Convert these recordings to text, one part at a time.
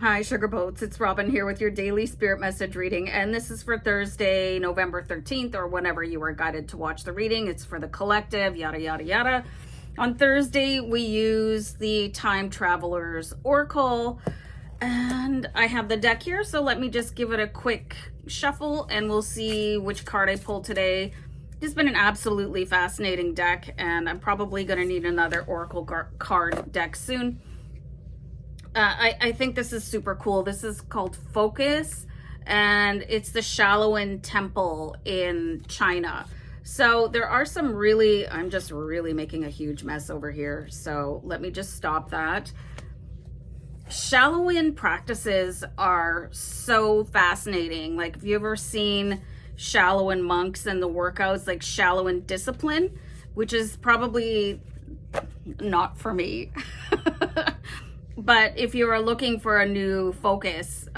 Hi, Sugar Boats. It's Robin here with your daily spirit message reading. And this is for Thursday, November 13th, or whenever you are guided to watch the reading. It's for the collective, yada, yada, yada. On Thursday, we use the Time Traveler's Oracle. And I have the deck here, so let me just give it a quick shuffle and we'll see which card I pull today. It's been an absolutely fascinating deck, and I'm probably going to need another Oracle card deck soon. I think this is super cool. This is called Focus, and it's the Shaloin temple in China. So there are some I'm just really making a huge mess over here. So let me just stop that. Shaloin practices are so fascinating. Like, have you ever seen Shaloin monks and the workouts, like Shaloin discipline, which is probably not for me. But if you are looking for a new focus,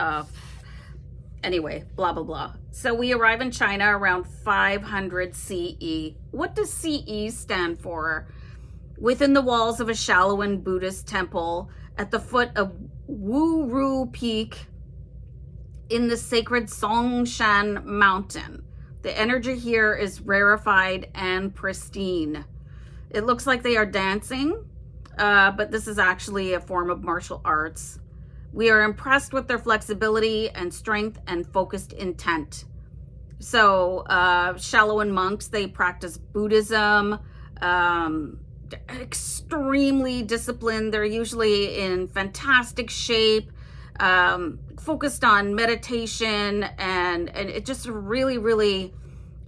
anyway, blah, blah, blah. So we arrive in China around 500 CE. What does CE stand for? Within the walls of a Shaloin Buddhist temple at the foot of Wu Peak in the sacred Songshan Mountain. The energy here is rarefied and pristine. It looks like they are dancing. But this is actually a form of martial arts. We are impressed with their flexibility and strength and focused intent. So Shaloin monks, they practice Buddhism, extremely disciplined. They're usually in fantastic shape, focused on meditation, and it just really, really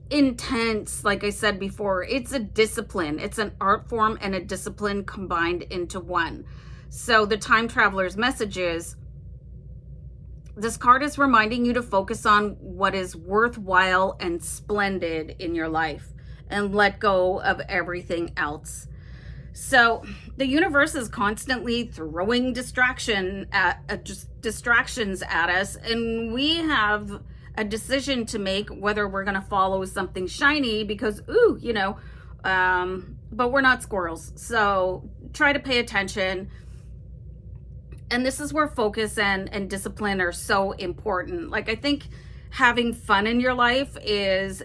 intense. Like I said before, it's a discipline. It's an art form and a discipline combined into one. So the Time Traveler's message is, this card is reminding you to focus on what is worthwhile and splendid in your life and let go of everything else. So the universe is constantly throwing distractions at us, and we have a decision to make whether we're going to follow something shiny because, but we're not squirrels. So try to pay attention. And this is where focus and discipline are so important. Like, I think having fun in your life is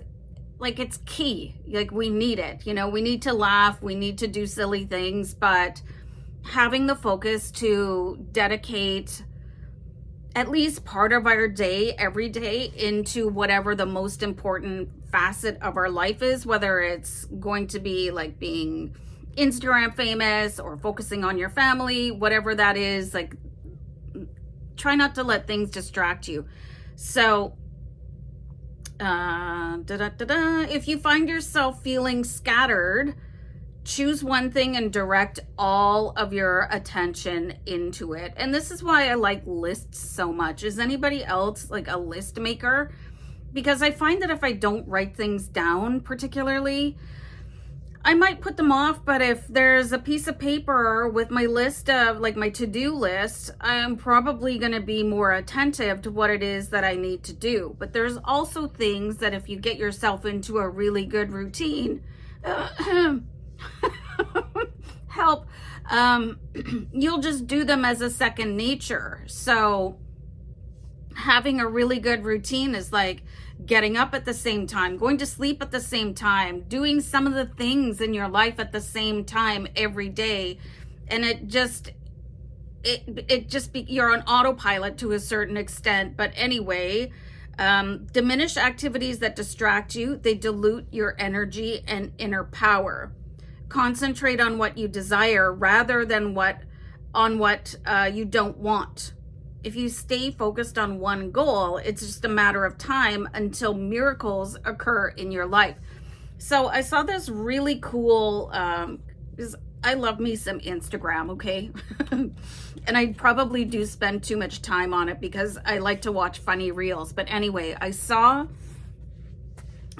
like, it's key. Like, we need it. We need to laugh. We need to do silly things, but having the focus to dedicate at least part of our day every day into whatever the most important facet of our life is, whether it's going to be like being Instagram famous or focusing on your family, whatever that is. Like, try not to let things distract you. So if you find yourself feeling scattered, choose one thing and direct all of your attention into it. And this is why I like lists so much. Is anybody else like a list maker? Because I find that if I don't write things down particularly, I might put them off. But if there's a piece of paper with my list of like my to-do list, I'm probably going to be more attentive to what it is that I need to do. But there's also things that if you get yourself into a really good routine, help, you'll just do them as a second nature. So having a really good routine is like getting up at the same time, going to sleep at the same time, doing some of the things in your life at the same time every day. And you're on autopilot to a certain extent. But anyway, diminish activities that distract you. They dilute your energy and inner power. Concentrate on what you desire rather than what you don't want. If you stay focused on one goal, it's just a matter of time until miracles occur in your life. So I saw this really cool, I love me some Instagram, okay? And I probably do spend too much time on it because I like to watch funny reels. But anyway, I saw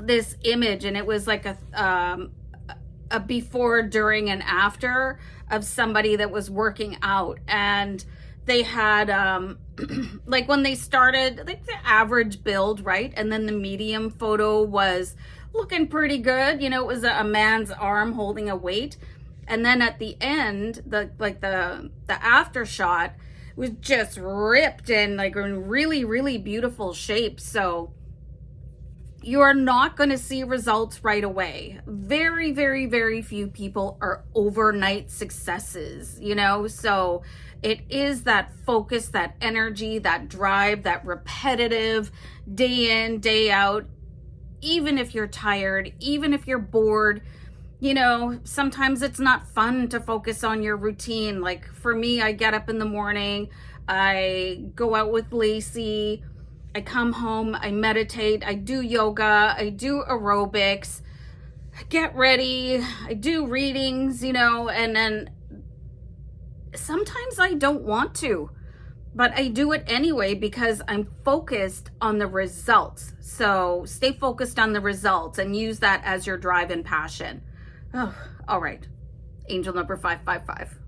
this image, and it was like a before, during, and after of somebody that was working out. And they had like when they started, like the average build, right? And then the medium photo was looking pretty good. It was a man's arm holding a weight. And then at the end, the after shot was just ripped and like in really, really beautiful shape. So you are not going to see results right away. Very, very, very few people are overnight successes, you know? So it is that focus, that energy, that drive, that repetitive day in, day out. Even if you're tired, even if you're bored, you know, sometimes it's not fun to focus on your routine. Like for me, I get up in the morning, I go out with Lacey, I come home, I meditate, I do yoga, I do aerobics, I get ready, I do readings, you know, and then sometimes I don't want to, but I do it anyway because I'm focused on the results. So stay focused on the results and use that as your drive and passion. Oh, all right. Angel number 555.